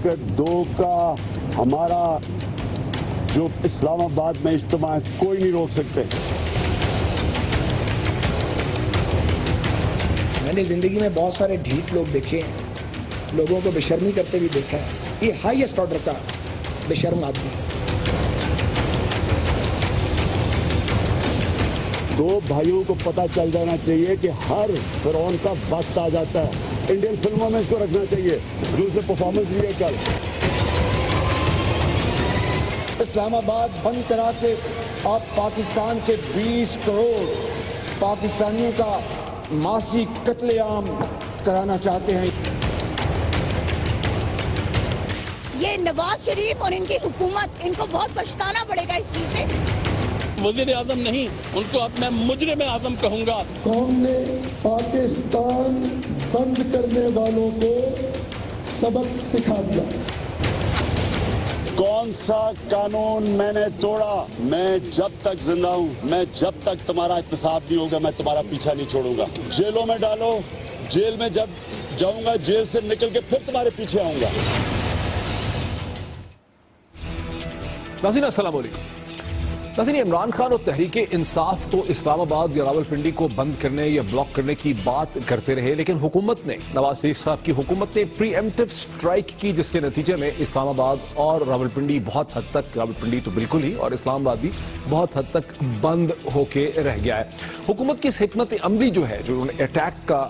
2002 کا ہمارا جو اسلام آباد میں اجتماع کوئی نہیں روک سکتے. میں نے زندگی میں بہت سارے ڈھیٹ لوگ دیکھے ہیں, لوگوں کو بے شرمی کرتے بھی دیکھا ہے. یہ ہائیسٹ آرڈر کا بے شرم آدمی ہے. دو بھائیوں کو پتہ چل جانا چاہیے کہ ہر فرعون کا وقت آ جاتا ہے. انڈین فلموں میں اس کو رکھنا چاہیے جو اسے پرفارمنس دی ہے کل. اسلام آباد بند کرا کے آپ پاکستان کے 20 کروڑ پاکستانیوں کا معاشی قتل عام کرانا چاہتے ہیں. یہ نواز شریف اور ان کی حکومت, ان کو بہت پچھتانا پڑے گا اس چیز پہ. وزیر اعظم نہیں, ان کو اب میں مجرم اعظم کہوں گا. قوم نے پاکستان بند کرنے والوں کو سبق سکھا دیا. کون سا قانون میں نے توڑا؟ میں جب تک زندہ ہوں, میں جب تک تمہارا احتساب نہیں ہوگا میں تمہارا پیچھا نہیں چھوڑوں گا. جیلوں میں ڈالو, جیل میں جب جاؤں گا جیل سے نکل کے پھر تمہارے پیچھے آؤں گا. ناظرین السلام علیکم. ناظرین, عمران خان اور تحریک انصاف تو اسلام آباد یا راولپنڈی کو بند کرنے یا بلاک کرنے کی بات کرتے رہے, لیکن حکومت نے, نواز شریف صاحب کی حکومت نے پری ایمپٹیو سٹرائک کی, جس کے نتیجے میں اسلام آباد اور راولپنڈی بہت حد تک, راولپنڈی تو بالکل ہی اور اسلام آباد بھی بہت حد تک بند ہو کے رہ گیا ہے. حکومت کی اس حکمت عملی جو ہے, جو انہوں نے اٹیک کا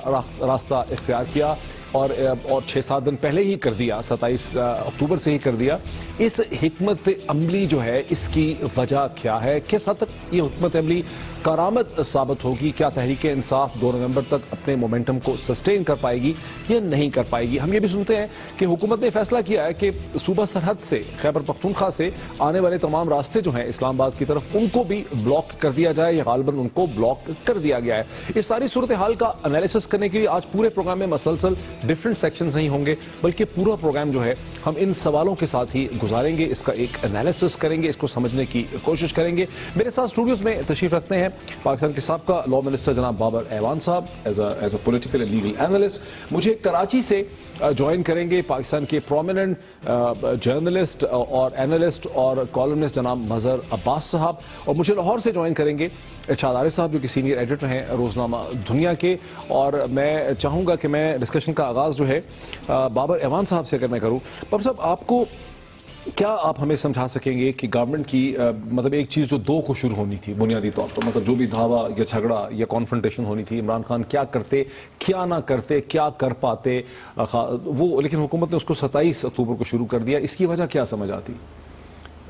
راستہ اختیار کیا اور 6-7 دن پہلے ہی کر دیا, 27 اکتوبر سے ہی کر دیا, اس حکمت عملی جو ہے اس کی وجہ کیا ہے؟ کس حد تک یہ حکمت عملی کارآمد ثابت ہوگی؟ کیا تحریک انصاف 2 نومبر تک اپنے مومنٹم کو سسٹین کر پائے گی یا نہیں کر پائے گی؟ ہم یہ بھی سنتے ہیں کہ حکومت نے فیصلہ کیا ہے کہ صوبہ سرحد سے, خیبر پختونخوا سے آنے والے تمام راستے جو ہیں اسلام آباد کی طرف, ان کو بھی بلاک کر دیا جائے یا غالباً ان کو بلاک کر دیا گیا ہے. اس ساری صورتحال کا انالیسس کرنے کے لیے آج پورے پروگرام میں مسلسل ڈیفرنٹ سیکشنز نہیں ہوں گے, بلکہ پورا پروگرام جو ہے ہم ان سوالوں کے ساتھ ہی گزاریں گے, اس کا ایک انالیسس کریں گے, اس کو سمجھنے کی کوشش کریں گے. میرے ساتھ اسٹوڈیوز میں تشریف رکھتے ہیں پاکستان کے سابقہ لاء منسٹر جناب بابر ایوان صاحب, as a political and legal analyst. مجھے کراچی سے جوائن کریں گے پاکستان کے پرومیننٹ جرنلسٹ اور اینالسٹ اور کالمنسٹ جناب مظہر عباس صاحب, اور مجھے لاہور سے جوائن کریں گے ارشاد عارف صاحب, جو کہ سینئر ایڈیٹر ہیں روزنامہ دنیا کے. اور میں چاہوں گا کہ میں ڈسکشن کا آغاز جو ہے بابر ایوان صاحب سے اگر میں کروں. بابر صاحب, آپ کو کیا آپ ہمیں سمجھا سکیں گے کہ گورنمنٹ کی مطلب ایک چیز جو 2 کو شروع ہونی تھی بنیادی طور پر, مطلب جو بھی دھاوا یا جھگڑا یا کانفرنٹیشن ہونی تھی, عمران خان کیا کرتے, کیا نہ کرتے, کیا کر پاتے وہ, لیکن حکومت نے اس کو 27 اکتوبر کو شروع کر دیا. اس کی وجہ کیا سمجھ آتی؟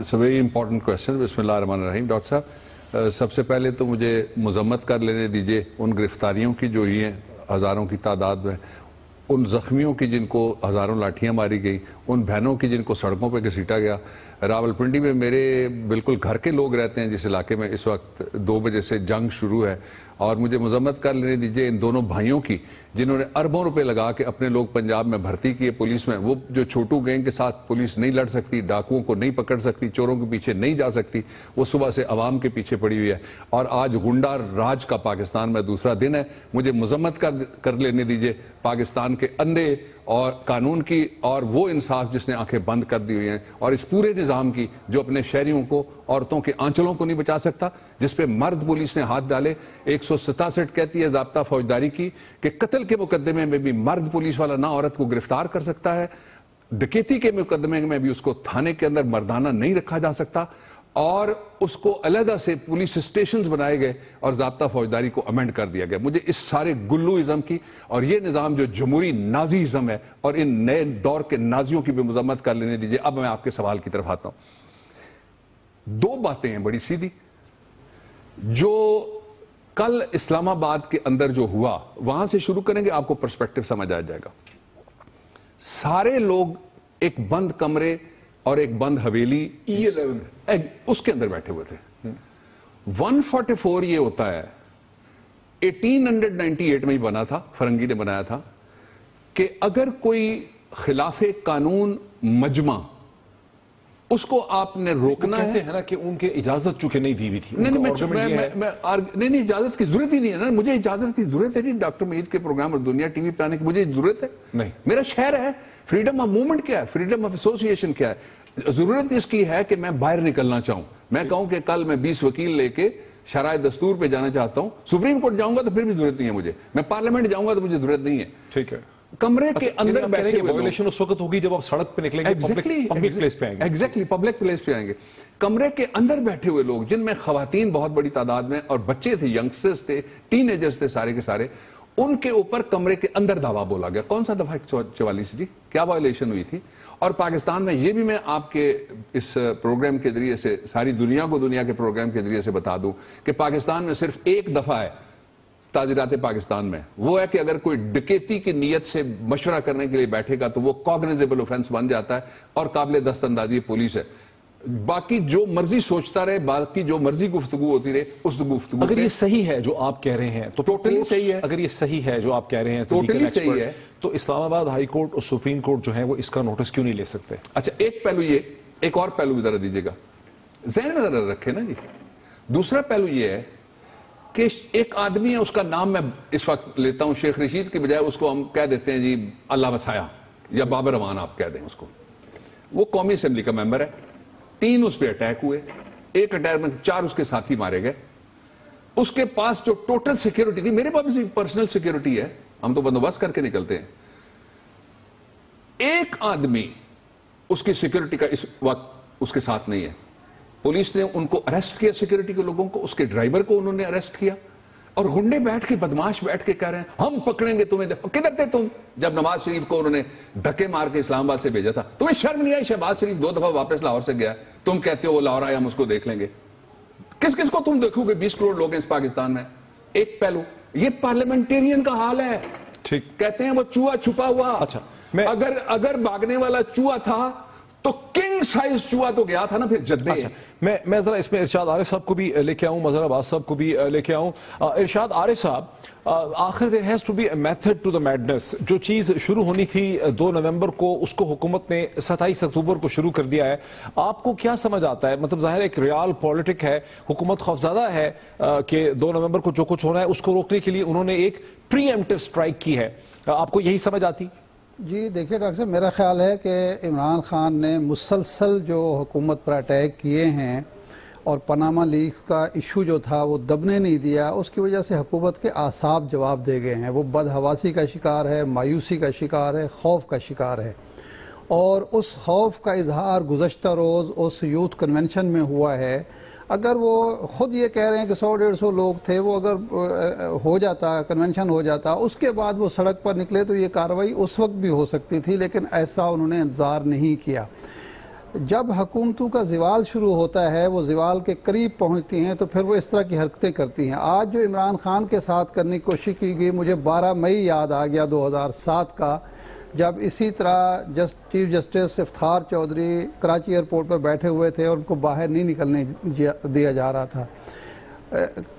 It's a very important question. بسم اللہ الرحمن الرحیم. ڈاکٹر صاحب, سب سے پہلے تو مجھے مذمت کر لینے دیجئے ان گرفتاریوں کی جو ہوئی ہیں ہزاروں کی تعداد میں, ان زخمیوں کی جن کو ہزاروں لاٹھیاں ماری گئی, ان بہنوں کی جن کو سڑکوں پہ گھسیٹا گیا. راولپنڈی میں میرے بالکل گھر کے لوگ رہتے ہیں جس علاقے میں اس وقت 2 بجے سے جنگ شروع ہے. اور مجھے مذمت کر لینے دیجئے ان دونوں بھائیوں کی جنہوں نے اربوں روپے لگا کے اپنے لوگ پنجاب میں بھرتی کیے پولیس میں. وہ جو چھوٹو گینگ کے ساتھ پولیس نہیں لڑ سکتی, ڈاکوؤں کو نہیں پکڑ سکتی, چوروں کے پیچھے نہیں جا سکتی, وہ صبح سے عوام کے پیچھے پڑی ہوئی ہے. اور آج غنڈہ راج کا پاکستان میں دوسرا دن ہے. مجھے مذمت کر لینے دیجئے پاکستان کے اندھے اور قانون کی اور وہ انصاف جس نے آنکھیں بند کر دی ہوئی ہیں, اور اس پورے نظام کی جو اپنے شہریوں کو, عورتوں کے آنچلوں کو نہیں بچا سکتا, جس پہ مرد پولیس نے ہاتھ ڈالے. 167 کہتی ہے ضابطہ فوجداری کی کہ قتل کے مقدمے میں بھی مرد پولیس والا نہ عورت کو گرفتار کر سکتا ہے, ڈکیتی کے مقدمے میں بھی اس کو تھانے کے اندر مردانہ نہیں رکھا جا سکتا, اور اس کو علیحدہ سے پولیس اسٹیشنز بنائے گئے اور ضابطہ فوجداری کو امینڈ کر دیا گیا. مجھے اس سارے گلو ازم کی اور یہ نظام جو جمہوری نازی ازم ہے اور ان نئے دور کے نازیوں کی بھی مذمت کر لینے دیجئے. اب میں آپ کے سوال کی طرف آتا ہوں. 2 باتیں ہیں بڑی سیدھی. جو کل اسلام آباد کے اندر جو ہوا, وہاں سے شروع کریں گے, آپ کو پرسپیکٹو سمجھ آ جائے گا. سارے لوگ ایک بند کمرے اور ایک بند حویلی E11 اس کے اندر بیٹھے ہوئے تھے. 144 یہ ہوتا ہے 1898 میں ہی بنا تھا, فرنگی نے بنایا تھا, کہ اگر کوئی خلاف قانون مجمع اس کو آپ نے روکنا ہے. کہتے ہیں نا کہ ان کے اجازت چونکہ نہیں دی ہوئی تھی. نہیں اجازت کی ضرورت ہی نہیں ہے نا. مجھے اجازت کی ضرورت ہے جی ڈاکٹر مہید کے پروگرام اور دنیا ٹی وی پہ آنے کی مجھے ضرورت ہے نہیں. میرا شہر ہے. فریڈم آف موومنٹ کیا ہے, فریڈم آف ایسوسیشن کیا ہے. ضرورت اس کی ہے کہ میں باہر نکلنا چاہوں. میں کہوں کہ کل میں 20 وکیل لے کے شرائع دستور پہ جانا چاہتا ہوں, سپریم کورٹ جاؤں گا تو پھر بھی ضرورت نہیں ہے مجھے. میں پارلیمنٹ جاؤں گا تو مجھے ضرورت نہیں ہے. ٹھیک ہے. کمرے کے اندر بیٹھے ہوئے وائلیشن اس وقت ہوگی جب آپ سڑک پہ نکلیں گے, پبلک پلیس پہ آئیں گے. ایگزیکٹلی پبلک پلیس پہ آئیں گے. کمرے کے اندر بیٹھے ہوئے لوگ جن میں خواتین بہت بڑی تعداد میں اور بچے تھے, ینگسٹرز تھے, ٹین ایجرز تھے سارے کے سارے, ان کے اوپر کمرے کے اندر دعویٰ بولا گیا. کون سا دفعہ 44 جی, کیا وائلیشن ہوئی تھی؟ اور پاکستان میں یہ بھی میں آپ کے اس پروگرام کے ذریعے سے ساری دنیا کو دنیا کے پروگرام کے ذریعے سے بتا دوں کہ پاکستان میں صرف ایک دفعہ ہے تعزیرات پاکستان میں, وہ ہے کہ اگر کوئی ڈکیتی کی نیت سے مشورہ کرنے کے لیے بیٹھے گا تو وہ کوگنیزیبل اوفینس بن جاتا ہے اور قابل دست اندازی پولیس ہے. باقی جو مرضی سوچتا رہے, باقی جو مرضی گفتگو ہوتی رہے, اس گفتگو اگر یہ صحیح ہے جو آپ کہہ رہے ہیں تو ٹوٹلی صحیح ہے. اگر یہ صحیح ہے جو آپ کہہ رہے ہیں ٹوٹلی صحیح ہے تو اسلام آباد ہائی کورٹ اور سپریم کورٹ جو ہے وہ اس کا نوٹس کیوں نہیں لے سکتے؟ اچھا ایک پہلو یہ, ایک اور پہلو بھی ذرا دیجیے گا, ذہن میں ذرا رکھے نا جی. دوسرا پہلو یہ ہے کہ ایک آدمی ہے, اس کا نام میں اس وقت لیتا ہوں, شیخ رشید کی بجائے اس کو ہم کہہ دیتے ہیں جی اللہ وسایا یا بابر امان آپ کہہ دیں اس کو. وہ قومی اسمبلی کا ممبر ہے, 3 اس پہ اٹیک ہوئے, ایک اٹیک میں 4 اس کے ساتھی مارے گئے. اس کے پاس جو ٹوٹل سیکیورٹی تھی, میرے پاس بھی پرسنل سیکیورٹی ہے, ہم تو بندوبست کر کے نکلتے ہیں, ایک آدمی اس کی سیکیورٹی کا اس وقت اس کے ساتھ نہیں ہے. پولیس نے ان کو اریسٹ کیا, سیکیورٹی کے لوگوں کو, اس کے ڈرائیور کو انہوں نے اریسٹ کیا, اور گنڈے بیٹھ کے بدماش بیٹھ کے کہہ رہے ہیں ہم پکڑیں گے تمہیں. کدھر تھے تم جب نواز شریف کو انہوں نے دھکے مار کے اسلام آباد سے بھیجا تھا؟ تمہیں شرم نہیں آئی؟ شہباز شریف 2 دفعہ واپس لاہور سے گیا, تم کہتے ہو وہ لاہور آئے ہم اس کو دیکھ لیں گے. کس کس کو تم دیکھو گے؟ 20 کروڑ لوگ ہیں اس پاکستان میں. ایک پہلو یہ پارلیمنٹیرین کا حال ہے. ٹھیک, کہتے ہیں وہ چوہا چھپا ہوا. اچھا, اگر بھاگنے والا چوہا تھا تو کنگ سائز چوہا تو گیا تھا نا پھر جدے. اچھا, میں ذرا اس میں ارشاد عارف صاحب کو بھی لے کے آؤں, مظہر عباس صاحب کو بھی لے کے آؤں. ارشاد عارف صاحب, آخر there has to be a method to the madness. جو چیز شروع ہونی تھی 2 نومبر کو, اس کو حکومت نے 27 اکتوبر کو شروع کر دیا ہے. آپ کو کیا سمجھ آتا ہے؟ مطلب ظاہر ایک ریال پولیٹک ہے, حکومت خوفزدہ ہے کہ 2 نومبر کو جو کچھ ہونا ہے اس کو روکنے کے لیے انہوں نے ایک پری ایمپٹیو سٹرائک کی ہے. آپ کو یہی سمجھ آتی؟ جی دیکھیے ڈاکٹر صاحب, میرا خیال ہے کہ عمران خان نے مسلسل جو حکومت پر اٹیک کیے ہیں اور پاناما لیکس کا ایشو جو تھا وہ دبنے نہیں دیا, اس کی وجہ سے حکومت کے اعصاب جواب دے گئے ہیں. وہ بدحواسی کا شکار ہے, مایوسی کا شکار ہے, خوف کا شکار ہے. اور اس خوف کا اظہار گزشتہ روز اس یوتھ کنونشن میں ہوا ہے. اگر وہ خود یہ کہہ رہے ہیں کہ 100-150 لوگ تھے, وہ اگر ہو جاتا, کنونشن ہو جاتا, اس کے بعد وہ سڑک پر نکلے تو یہ کارروائی اس وقت بھی ہو سکتی تھی, لیکن ایسا انہوں نے انتظار نہیں کیا. جب حکومتوں کا زوال شروع ہوتا ہے, وہ زوال کے قریب پہنچتی ہیں تو پھر وہ اس طرح کی حرکتیں کرتی ہیں. آج جو عمران خان کے ساتھ کرنے کی کوشش کی گئی, مجھے 12 مئی یاد آ گیا 2007 کا, جب اسی طرح chief justice Iftikhar Chaudhry Karachi airport پر بیٹھے ہوئے تھے اور ان کو باہر نہیں نکلنے دیا جا رہا تھا.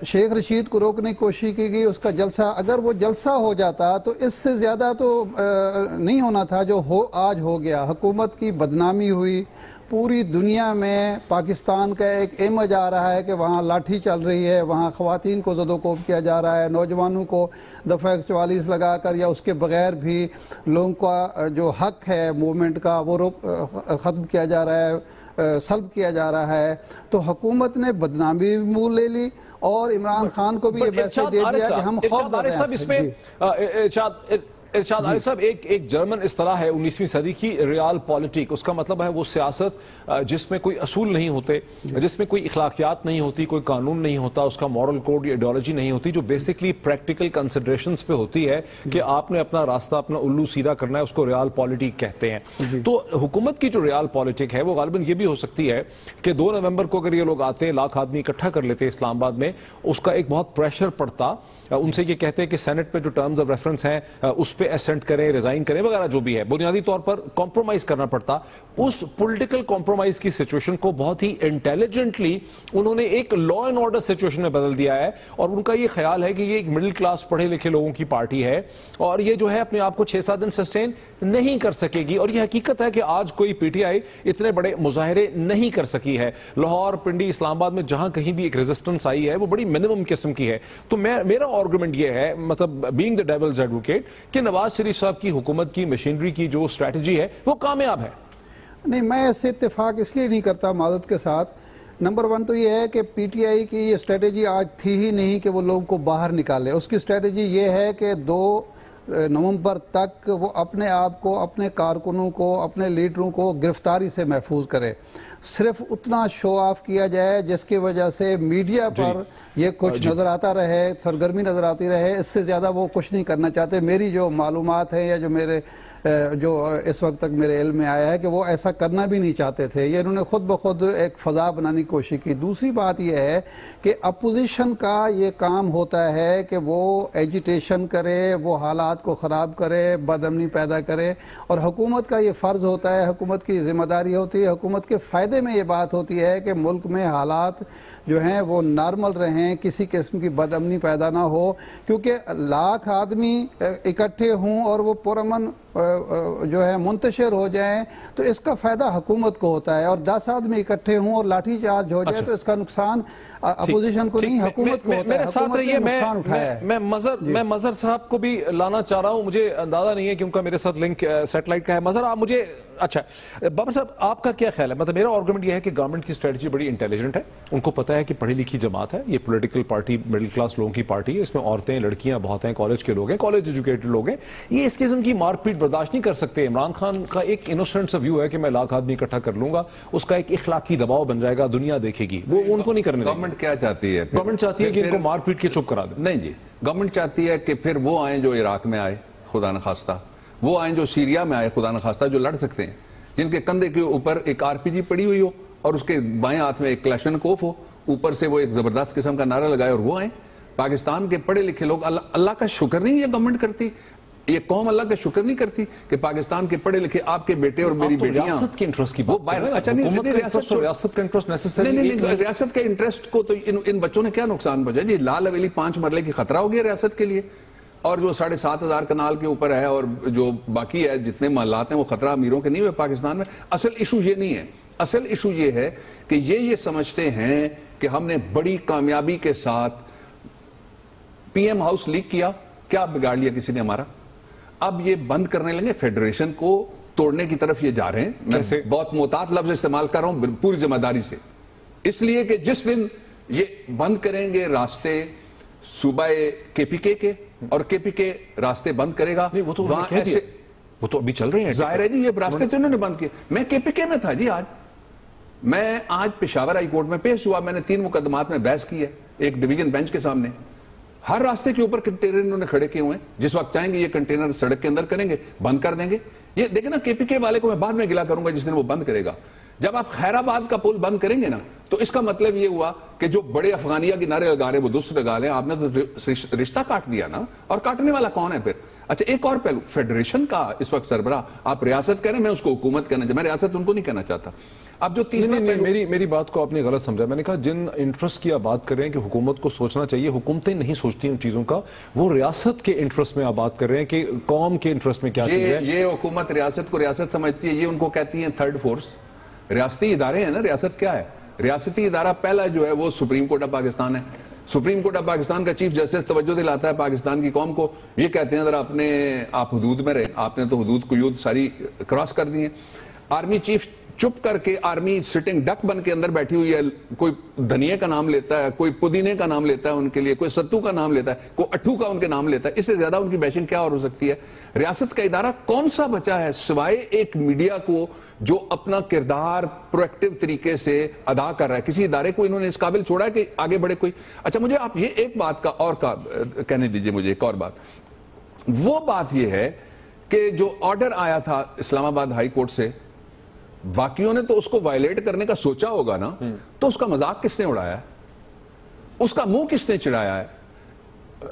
شیخ رشید کو روکنے کی کوشش کی گئی, اس کا جلسہ, اگر وہ جلسہ ہو جاتا تو اس سے زیادہ تو نہیں ہونا تھا جو آج ہو گیا. حکومت کی بدنامی ہوئی, پوری دنیا میں پاکستان کا ایک امیج آ رہا ہے کہ وہاں لاٹھی چل رہی ہے, وہاں خواتین کو زد و کوب کیا جا رہا ہے, نوجوانوں کو دفعہ 44 لگا کر یا اس کے بغیر بھی لوگوں کا جو حق ہے موومنٹ کا وہ ختم کیا جا رہا ہے, سلب کیا جا رہا ہے. تو حکومت نے بدنامی مول لے لی اور عمران خان کو بھی یہ میسج دے دیا کہ ہم خوفزدہ ہیں. ارشاد عارف صاحب, ایک جرمن اصطلاح ہے 19ویں صدی کی, ریال پولیٹک. اس کا مطلب ہے وہ سیاست جس میں کوئی اصول نہیں ہوتے, جس میں کوئی اخلاقیات نہیں ہوتی, کوئی قانون نہیں ہوتا, اس کا مورل کوڈ یا ایڈیالوجی نہیں ہوتی, جو بیسکلی پریکٹیکل کنسیڈریشنز پہ ہوتی ہے کہ آپ نے اپنا راستہ, اپنا الو سیدھا کرنا ہے. اس کو ریال پولیٹک کہتے ہیں. تو حکومت کی جو ریال پولیٹک ہے وہ غالباً یہ بھی ہو سکتی ہے کہ 2 نومبر کو اگر یہ لوگ آتے, 1 لاکھ آدمی اکٹھا کر لیتے اسلام آباد میں, اس کا ایک بہت پریشر پڑتا, ان سے یہ کہتے ہیں کہ سینٹ پہ جو ٹرمز آف ریفرنس ہیں اس پہ پہ اسینٹ کریں, ریزائن کریں وغیرہ جو بھی ہے, بنیادی طور پر کمپرومائز کرنا پڑتا. اس پولیٹیکل کمپرومائز کی سچویشن کو بہت ہی انٹیلیجنٹلی انہوں نے ایک لا اینڈ آرڈر سچویشن میں بدل دیا ہے, اور ان کا یہ خیال ہے کہ یہ ایک مڈل کلاس پڑھے لکھے لوگوں کی پارٹی ہے اور یہ جو ہے اپنے آپ کو 6-7 دن سسٹین نہیں کر سکے گی. اور یہ حقیقت ہے کہ آج کوئی پی ٹی آئی اتنے بڑے مظاہرے نہیں کر سکی ہے. لاہور, پنڈی, اسلام آباد میں جہاں کہیں بھی ایک ریزسٹنس آئی ہے وہ بڑی منیمم قسم کی ہے. تو میرا آرگومنٹ یہ ہے, مطلب بینگ دا ڈیولز ایڈوکیٹ, کہ نواز شریف صاحب کی حکومت کی مشینری کی جو اسٹریٹجی ہے وہ کامیاب ہے. نہیں, میں اس سے اتفاق اس لیے نہیں کرتا معذرت کے ساتھ. نمبر 1 تو یہ ہے کہ پی ٹی آئی کی یہ اسٹریٹجی آج تھی ہی نہیں کہ وہ لوگوں کو باہر نکالے. اس کی اسٹریٹجی یہ ہے کہ 2 نومبر تک وہ اپنے آپ کو, اپنے کارکنوں کو, اپنے لیڈروں کو گرفتاری سے محفوظ کرے. صرف اتنا شو آف کیا جائے جس کی وجہ سے میڈیا پر یہ کچھ نظر آتا رہے, سرگرمی نظر آتی رہے. اس سے زیادہ وہ کچھ نہیں کرنا چاہتے. میری جو معلومات ہیں یا جو اس وقت تک میرے علم میں آیا ہے کہ وہ ایسا کرنا بھی نہیں چاہتے تھے. یہ انہوں نے خود بخود ایک فضا بنانے کی کوشش کی. دوسری بات یہ ہے کہ اپوزیشن کا یہ کام ہوتا ہے کہ وہ ایجیٹیشن کرے, وہ حالات کو خراب کرے, بد امنی پیدا کرے, اور حکومت کا یہ فرض ہوتا ہے, حکومت کی ذمہ داری ہوتی ہے, حکومت کے فائدے میں یہ بات ہوتی ہے کہ ملک میں حالات جو ہیں وہ نارمل رہیں, کسی قسم کی بد امنی پیدا نہ ہو. کیونکہ لاکھ آدمی اکٹھے ہوں اور وہ پرامن جو ہے منتشر ہو جائیں تو اس کا فائدہ حکومت کو ہوتا ہے, اور 10 آدمی اکٹھے ہوں اور لاٹھی چارج ہو جائے تو اس کا نقصان اپوزیشن کو نہیں حکومت کو ہوتا ہے. حکومت نے نقصان اٹھایا ہے. میں مظہر صاحب کو بھی لانا چاہ رہا ہوں, مجھے اندازہ نہیں ہے کہ ان کا میرے ساتھ لنک سیٹلائٹ کا ہے. مظہر, آپ مجھے, اچھا بابر صاحب آپ کا کیا خیال ہے؟ مطلب میرا آرگومنٹ یہ ہے کہ گورنمنٹ کی اسٹریٹجی بڑی انٹیلیجنٹ ہے, ان کو پتا ہے کہ پڑھی لکھی جماعت ہے, یہ پولیٹیکل پارٹی مڈل کلاس لوگوں کی پارٹی ہے, اس میں عورتیں, لڑکیاں بہت ہیں, کالج کے لوگ ہیں, کالج ایجوکیٹڈ لوگ ہیں, یہ اس قسم کی مار پیٹ برداشت نہیں کر سکتے. عمران خان کا ایک انوسنٹ سا ویو ہے کہ میں لاکھ آدمی اکٹھا کر لوں گا, اس کا ایک اخلاقی دباؤ بن جائے گا, دنیا دیکھے گی, وہ ان کو نہیں کرنے. گورنمنٹ کیا چاہتی ہے؟ گورنمنٹ چاہتی ہے کہ ان کو مار پیٹ کے چپ کرا دیں. نہیں جی, گورنمنٹ چاہتی ہے کہ پھر وہ آئیں جو عراق میں آئے خدا نخواستہ, وہ آئیں جو سیریا میں آئے خدا نخواستہ, جو لڑ سکتے ہیں, جن کے کندھے کے اوپر ایک RPG پڑی ہوئی ہو اور اس کے بائیں ہاتھ میں ایک کلاشنکوف ہو, اوپر سے وہ ایک زبردست قسم کا نعرہ لگائے اور وہ آئیں. پاکستان کے پڑھے لکھے لوگ, اللہ کا شکر نہیں یہ گورنمنٹ کرتی, یہ قوم اللہ کا شکر نہیں کرتی کہ پاکستان کے پڑھے لکھے آپ کے بیٹے اور میری بیٹیاں ریاست کے انٹرسٹ کی وہ بات باہر. اچھا نہیں, ریاست کا انٹرسٹ نیسیسری نہیں, ریاست کے انٹرسٹ کو تو ان بچوں نے کیا نقصان پہنچا جی؟ لال حویلی 5 مرلے کی خطرہ ہو گیا ریاست کے لیے, اور جو 7,500 کنال کے اوپر ہے اور جو باقی ہے جتنے محلات ہیں وہ خطرہ امیروں کے نہیں ہوئے پاکستان میں. اصل ایشو یہ نہیں ہے, اصل ایشو یہ ہے کہ یہ سمجھتے ہیں کہ ہم نے بڑی کامیابی کے ساتھ PM ہاؤس لیک کیا, کیا بگاڑ لیا کسی نے ہمارا؟ اب یہ بند کرنے لگے, فیڈریشن کو توڑنے کی طرف یہ جا رہے ہیں. میں بہت محتاط لفظ استعمال کر رہا ہوں پوری ذمہ داری سے, اس لیے کہ جس دن یہ بند کریں گے راستے صوبہ KPK کے, اور KPK راستے بند کرے گا, وہ تو ابھی چل رہے ہیں. ظاہر ہے جی, یہ راستے تو انہوں نے بند کیے. میں KPK میں تھا جی, آج پشاور ہائی کورٹ میں پیش ہوا, میں نے 3 مقدمات میں بحث کی ہے ایک ڈویژن بینچ کے سامنے. ہر راستے کے اوپر کنٹینر انہوں نے کھڑے کیے ہوئے ہیں, جس وقت چاہیں گے یہ کنٹینر سڑک کے اندر کریں گے, بند کر دیں گے. یہ دیکھیں نا, KPK والے کو میں بعد میں گلا کروں گا جس دن وہ بند کرے گا. جب آپ خیرآباد کا پل بند کریں گے نا, تو اس کا مطلب یہ ہوا کہ جو بڑے افغانیہ کی نعرے لگا رہے ہیں وہ دوسرے لگا رہے ہیں. آپ نے تو رشتہ کاٹ دیا نا, اور کاٹنے والا کون ہے پھر؟ اچھا ایک اور پہلو, فیڈریشن کا اس وقت سربراہ, آپ ریاست کہہ رہے ہیں, میں اس کو حکومت کہنا چاہتا, میں ریاست ان کو نہیں کہنا چاہتا. اب جو تیسرا میری بات کو آپ نے غلط سمجھا. میں نے کہا جن انٹرسٹ کی آپ بات کر رہے ہیں کہ حکومت کو سوچنا چاہیے, حکومتیں نہیں سوچتی ان چیزوں کا, وہ ریاست کے انٹرسٹ میں آپ بات کر رہے ہیں کہ قوم کے انٹرسٹ میں کیا چیز ہے. یہ حکومت ریاست کو ریاست سمجھتی ہے, یہ ان کو کہتی ہیں تھرڈ فورس. ریاستی ادارے ہیں نا, ریاست کیا ہے؟ ریاستی ادارہ پہلا جو ہے وہ سپریم کورٹ آف پاکستان ہے. سپریم کورٹ آف پاکستان کا چیف جسٹس توجہ دلاتا ہے پاکستان کی قوم کو, یہ کہتے ہیں ذرا آپ حدود میں رہے, آپ نے تو حدود قیود ساری کراس کر دی ہیں. آرمی چیف چپ کر کے آرمی سٹنگ ڈک بن کے اندر بیٹھی ہوئی ہے, کوئی دھنیے کا نام لیتا ہے, کوئی پودینے کا نام لیتا ہے ان کے لیے, کوئی ستو کا نام لیتا ہے, کوئی اٹھو کا ان کے نام لیتا ہے. اس سے زیادہ ان کی بیشنگ کیا اور ہو سکتی ہے؟ ریاست کا ادارہ کون سا بچا ہے سوائے ایک میڈیا کو جو اپنا کردار پرویکٹیو طریقے سے ادا کر رہا ہے؟ کسی ادارے کو انہوں نے اس قابل چھوڑا ہے کہ آگے بڑھے کوئی؟ اچھا مجھے آپ یہ ایک بات کا اور کہنے دیجئے, مجھے ایک اور بات. وہ بات یہ ہے کہ جو آرڈر آیا تھا اسلام آباد ہائی کورٹ سے, باقیوں نے تو اس کو وائلیٹ کرنے کا سوچا ہوگا نا, تو اس کا مذاق کس نے اڑایا ہے؟ اس کا منہ کس نے چڑھایا ہے؟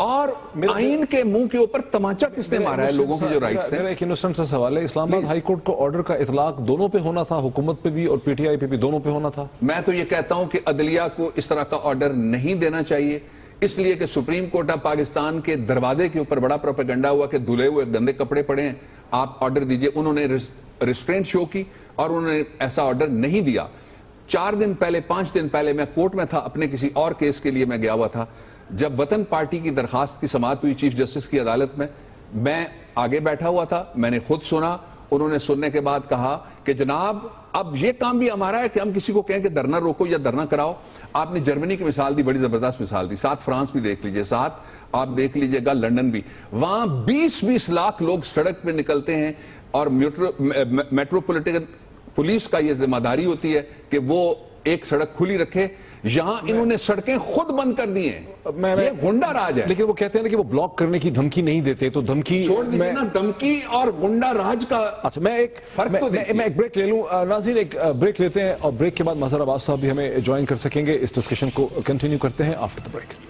اور آئین کے منہ کے اوپر تماچا کس نے مارا ہے لوگوں کی جو رائٹس ہیں؟ میرا ایک انوسنٹ سا سوال ہے، اسلام آباد ہائی کورٹ کو آرڈر کا اطلاق دونوں پہ ہونا تھا، حکومت پہ بھی اور پی ٹی آئی پہ بھی، دونوں پہ ہونا تھا؟ میں تو یہ کہتا ہوں کہ عدلیہ کو اس طرح کا آرڈر نہیں دینا چاہیے، اس لیے کہ سپریم کورٹ آف پاکستان کے دروازے کے اوپر بڑا پروپیگنڈا ہوا کہ دھلے ہوئے گندے کپڑے پڑے ہیں، آپ آرڈر دیجئے۔ انہوں نے ریسٹرینٹ شو کی اور انہوں نے ایسا آرڈر نہیں دیا۔ 4 دن پہلے 5 دن پہلے میں کورٹ میں تھا، اپنے کسی اور کیس کے لیے میں گیا ہوا تھا، جب وطن پارٹی کی درخواست کی سماعت ہوئی چیف جسٹس کی عدالت میں آگے بیٹھا ہوا تھا، میں نے خود سنا۔ انہوں نے سننے کے بعد کہا کہ جناب اب یہ کام بھی ہمارا ہے کہ ہم کسی کو کہیں کہ دھرنا روکو یا دھرنا کراؤ۔ آپ نے جرمنی کی مثال دی، بڑی زبردست مثال دی، ساتھ فرانس بھی دیکھ لیجئے، ساتھ آپ دیکھ لیجئے گا لنڈن بھی، وہاں 20-20 لاکھ لوگ سڑک پہ نکلتے ہیں اور میٹروپولیٹن پولیس کا یہ ذمہ داری ہوتی ہے کہ وہ ایک سڑک کھلی رکھے۔ یہاں انہوں نے سڑکیں خود بند کر دی ہیں، یہ غنڈہ راج ہے۔ لیکن وہ کہتے ہیں کہ وہ بلاک کرنے کی دھمکی نہیں دیتے، تو دھمکی چھوڑ دیجئے نا، دھمکی اور غنڈہ راج کا فرق تو دیکھیں۔ میں ایک بریک لے لوں، ناظرین ایک بریک لیتے ہیں اور بریک کے بعد مظہر عباس صاحب بھی ہمیں جوائن کر سکیں گے، اس ڈسکشن کو کنٹینیو کرتے ہیں آفٹر دا بریک۔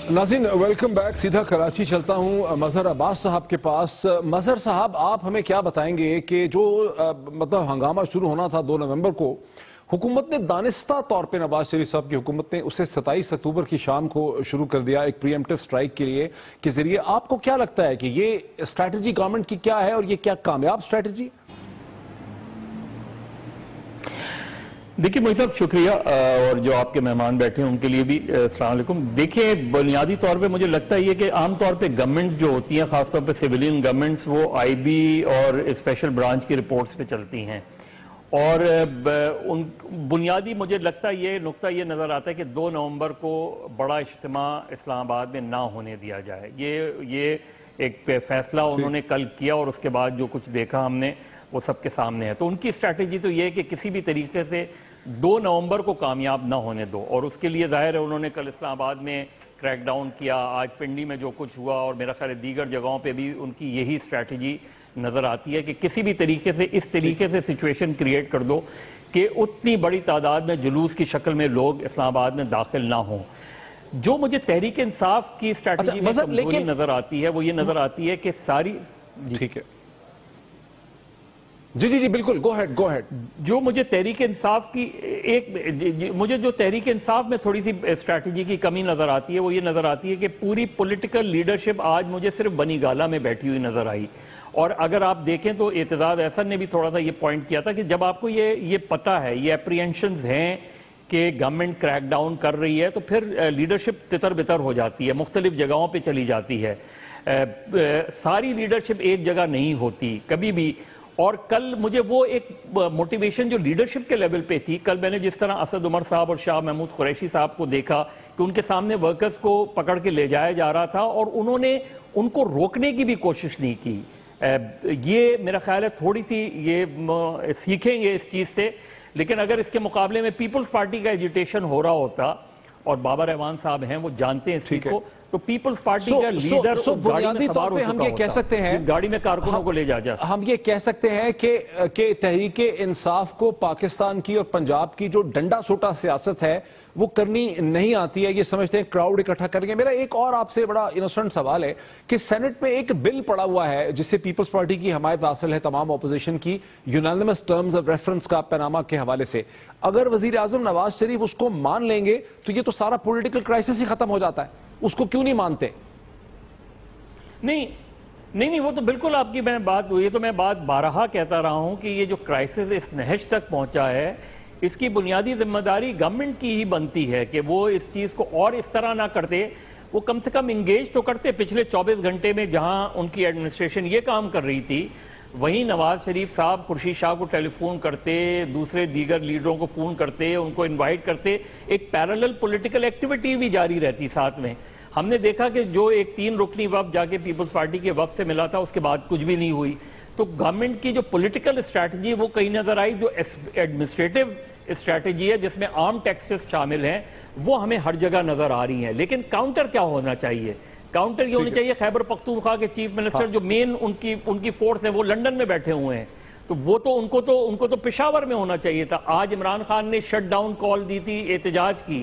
ناظرین ویلکم بیک، سیدھا کراچی چلتا ہوں مظہر عباس صاحب کے پاس۔ مظہر صاحب، آپ ہمیں کیا بتائیں گے کہ جو مطلب ہنگامہ شروع ہونا تھا 2 نومبر کو، حکومت نے دانستہ طور پہ، نواز شریف صاحب کی حکومت نے اسے 27 اکتوبر کی شام کو شروع کر دیا ایک پری ایمپٹیو سٹرائک کے لیے کے ذریعے۔ آپ کو کیا لگتا ہے کہ یہ اسٹریٹجی گورنمنٹ کی کیا ہے اور یہ کیا کامیاب اسٹریٹجی؟ دیکھیں محی صاحب شکریہ، اور جو آپ کے مہمان بیٹھے ہیں ان کے لیے بھی السلام علیکم۔ دیکھیں بنیادی طور پہ مجھے لگتا ہے یہ کہ عام طور پہ گورنمنٹس جو ہوتی ہیں، خاص طور پہ سیویلین گورنمنٹس، وہ آئی بی اور اسپیشل برانچ کی رپورٹس پہ چلتی ہیں، اور بنیادی مجھے لگتا ہے یہ نقطہ یہ نظر آتا ہے کہ 2 نومبر کو بڑا اجتماع اسلام آباد میں نہ ہونے دیا جائے۔ یہ ایک فیصلہ انہوں نے کل کیا، اور اس کے بعد جو کچھ دیکھا ہم نے وہ سب کے سامنے ہے۔ تو ان کی اسٹریٹجی تو یہ ہے کہ کسی بھی طریقے سے 2 نومبر کو کامیاب نہ ہونے دو، اور اس کے لیے ظاہر ہے انہوں نے کل اسلام آباد میں کریک ڈاؤن کیا، آج پنڈی میں جو کچھ ہوا، اور میرا خیال ہے دیگر جگہوں پہ بھی ان کی یہی اسٹریٹجی نظر آتی ہے کہ کسی بھی طریقے سے اس طریقے سے سچویشن کریٹ کر دو کہ اتنی بڑی تعداد میں جلوس کی شکل میں لوگ اسلام آباد میں داخل نہ ہوں۔ جو مجھے تحریک انصاف کی اسٹریٹجی میں کمزوری نظر آتی ہے وہ یہ نظر آتی ہے کہ ساری ٹھیک ہے جی بالکل، گو ہیڈ۔ جو مجھے تحریک انصاف کی جو تحریک انصاف میں تھوڑی سی اسٹریٹجی کی کمی نظر آتی ہے وہ یہ نظر آتی ہے کہ پوری پولیٹیکل لیڈرشپ آج مجھے صرف بنی گالہ میں بیٹھی ہوئی نظر آئی۔ اور اگر آپ دیکھیں تو اعتزاز احسن نے بھی تھوڑا سا یہ پوائنٹ کیا تھا کہ جب آپ کو یہ پتہ ہے، یہ اپریہنشنز ہیں کہ گورنمنٹ کریک ڈاؤن کر رہی ہے، تو پھر لیڈرشپ تتر بتر ہو جاتی ہے، مختلف جگہوں پہ چلی جاتی ہے، ساری لیڈرشپ ایک جگہ نہیں ہوتی کبھی بھی۔ اور کل مجھے وہ ایک موٹیویشن جو لیڈرشپ کے لیول پہ تھی، کل میں نے جس طرح اسد عمر صاحب اور شاہ محمود قریشی صاحب کو دیکھا کہ ان کے سامنے ورکرز کو پکڑ کے لے جایا جا رہا تھا اور انہوں نے ان کو روکنے کی بھی کوشش نہیں کی۔ یہ میرا خیال ہے تھوڑی سی یہ سیکھیں گے اس چیز سے، لیکن اگر اس کے مقابلے میں پیپلز پارٹی کا ایجیٹیشن ہو رہا ہوتا، اور بابا رحمان صاحب ہیں وہ جانتے ہیں اس چیز کو، تو پیپلز پارٹی کا لیڈر بنیادی طور پہ ہم یہ کہہ سکتے ہیں، گاڑی میں کارکنوں کو لے جاتا، ہم یہ کہہ سکتے ہیں کہ تحریک انصاف کو پاکستان کی اور پنجاب کی جو ڈنڈا سوٹا سیاست ہے وہ کرنی نہیں آتی ہے، یہ سمجھتے ہیں کراؤڈ اکٹھا کریں گے۔ میرا ایک اور آپ سے بڑا انوسنٹ سوال ہے کہ سینٹ میں ایک بل پڑا ہوا ہے جس سے پیپلز پارٹی کی حمایت حاصل ہے تمام اپوزیشن کی، یونانیمس ٹرمز آف ریفرنس کا پیناما کے حوالے سے۔ اگر وزیر اعظم نواز شریف اس کو مان لیں گے تو یہ تو سارا پولیٹیکل کرائسس ہی ختم ہو جاتا ہے، اس کو کیوں نہیں مانتے؟ نہیں وہ تو بالکل آپ کی میں بات بارہا کہتا رہا ہوں کہ یہ جو کرائسس اس نہج تک پہنچا ہے، اس کی بنیادی ذمہ داری گورنمنٹ کی ہی بنتی ہے کہ وہ اس چیز کو اور اس طرح نہ کرتے، وہ کم سے کم انگیج تو کرتے۔ پچھلے 24 گھنٹے میں جہاں ان کی ایڈمنسٹریشن یہ کام کر رہی تھی، وہیں نواز شریف صاحب خورشید شاہ کو ٹیلی فون کرتے، دوسرے دیگر لیڈروں کو فون کرتے، ان کو انوائٹ کرتے، ایک پیرالل پولیٹیکل ایکٹیویٹی بھی جاری رہتی ساتھ میں۔ ہم نے دیکھا کہ جو ایک 3 رکنی وفد جا کے پیپلز پارٹی کے وفد سے ملا تھا، اس کے بعد کچھ بھی نہیں ہوئی۔ تو گورنمنٹ کی جو پولیٹیکل اسٹریٹجی وہ کہیں نظر آئی، جو ایڈمنسٹریٹو اسٹریٹجی ہے جس میں عام ٹیکسز شامل ہیں، وہ ہمیں ہر جگہ نظر آ رہی ہیں۔ لیکن کاؤنٹر کیا ہونا چاہیے؟ کاؤنٹر یہ ہونی چاہیے خیبر پختونخوا کے چیف منسٹر جو مین ان کی فورس ہے وہ لنڈن میں بیٹھے ہوئے ہیں، تو وہ تو ان کو تو پشاور میں ہونا چاہیے تھا. آج عمران خان نے شٹ ڈاؤن کال دی تھی احتجاج کی،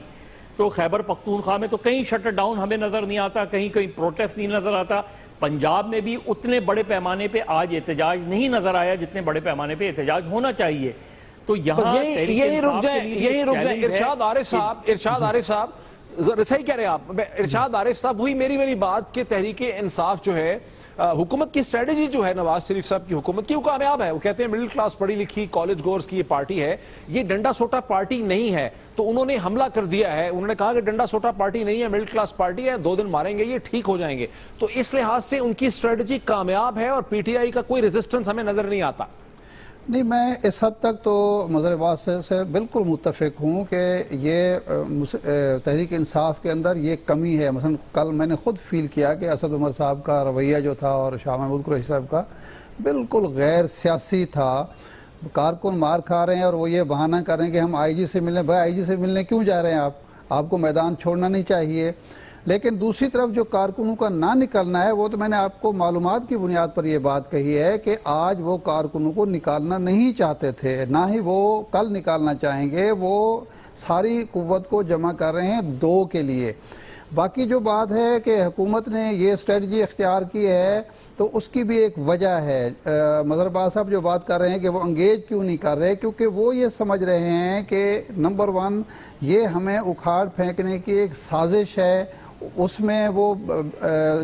تو خیبر پختونخوا میں تو کہیں شٹ ڈاؤن ہمیں نظر نہیں آتا، کہیں پروٹیسٹ نہیں نظر آتا. پنجاب میں بھی اتنے بڑے پیمانے پہ آج احتجاج نہیں نظر آیا جتنے بڑے پیمانے پہ احتجاج ہونا چاہیے. تو یہاں یہی رک جائیں ارشاد عارف صاحب صحیح کہہ رہے ہیں آپ. ارشاد عارف صاحب وہی میری بات کہ تحریک انصاف جو ہے حکومت کی اسٹریٹجی جو ہے نواز شریف صاحب کی حکومت کی وہ کامیاب ہے. وہ کہتے ہیں مڈل کلاس پڑھی لکھی کالج گورز کی یہ پارٹی ہے، یہ ڈنڈا سوٹا پارٹی نہیں ہے. تو انہوں نے حملہ کر دیا ہے، انہوں نے کہا کہ ڈنڈا سوٹا پارٹی نہیں ہے، مڈل کلاس پارٹی ہے، 2 دن ماریں گے یہ ٹھیک ہو جائیں گے. تو اس لحاظ سے ان کی اسٹریٹجی کامیاب ہے اور پی ٹی آئی کا کوئی ریزسٹنس ہمیں نظر نہیں آتا. نہیں، میں اس حد تک تو مظہر عباس سے بالکل متفق ہوں کہ یہ تحریک انصاف کے اندر یہ کمی ہے. مثلا کل میں نے خود فیل کیا کہ اسد عمر صاحب کا رویہ جو تھا اور شاہ محمود قریشی صاحب کا بالکل غیر سیاسی تھا. کارکن مار کھا رہے ہیں اور وہ یہ بہانہ کر رہے ہیں کہ ہم آئی جی سے ملنے. بھائی آئی جی سے ملنے کیوں جا رہے ہیں آپ کو میدان چھوڑنا نہیں چاہیے. لیکن دوسری طرف جو کارکنوں کا نہ نکلنا ہے وہ تو میں نے آپ کو معلومات کی بنیاد پر یہ بات کہی ہے کہ آج وہ کارکنوں کو نکالنا نہیں چاہتے تھے، نہ ہی وہ کل نکالنا چاہیں گے. وہ ساری قوت کو جمع کر رہے ہیں 2 کے لیے. باقی جو بات ہے کہ حکومت نے یہ اسٹریٹجی اختیار کی ہے تو اس کی بھی ایک وجہ ہے. مظہر عباس صاحب جو بات کر رہے ہیں کہ وہ انگیج کیوں نہیں کر رہے، کیونکہ وہ یہ سمجھ رہے ہیں کہ نمبر 1 یہ ہمیں اکھاڑ پھینکنے کی ایک سازش ہے. اس میں وہ